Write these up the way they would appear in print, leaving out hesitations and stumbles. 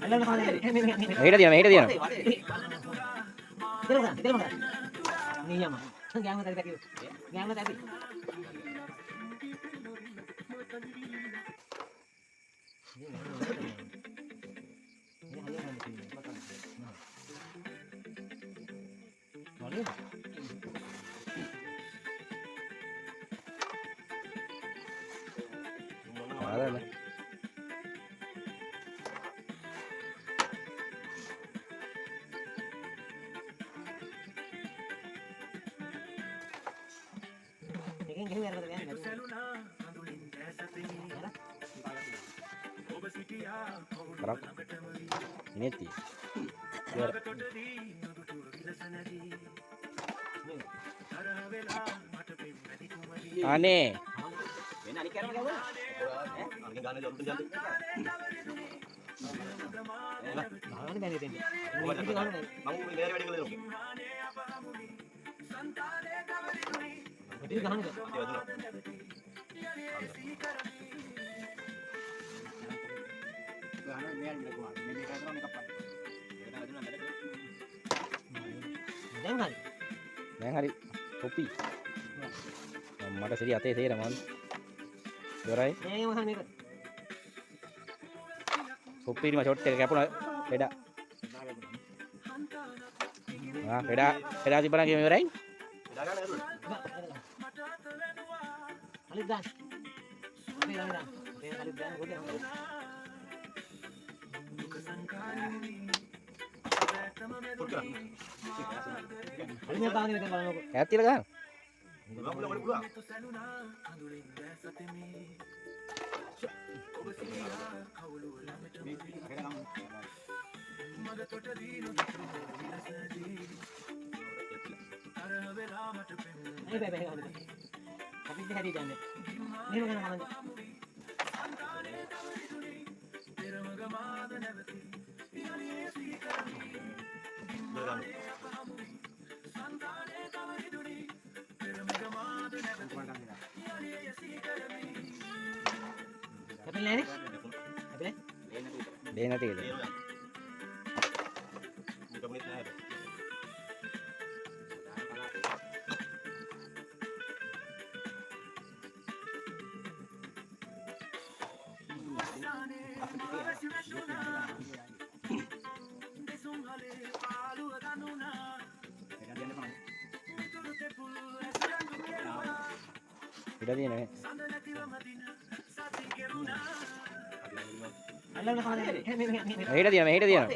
මෙහෙට දියනවා මෙහෙට දියනවා. අරලා කරක් ඉනෙති අනේ වෙන අනික කරම ගවුවා ඈ අනික ගන්න ජොරුට ජල්දි ගහන්න බැරි දෙන්නේ මම මේ වැඩි කළා දැන් හරි කොපි මට සරි අතේ තේරෙනවා ඉවරයි කොපි ඉරිම ෂොට් එක කැපුණා ලෙඩා ලෙඩා තිබ්බනම් ගේම ඉවරයි ලෙඩා ගන්න නේද අලිත් දාන්න අපේ ළඟ දාන්න අලිත් දාන්න ගොඩේ ඈත් තියලා ගන්න. Dia nanti gitu. Sudah dia nih. මෙහෙට දියනවා මෙහෙට දියනවා.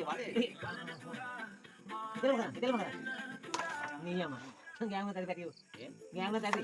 ගෑම තැති.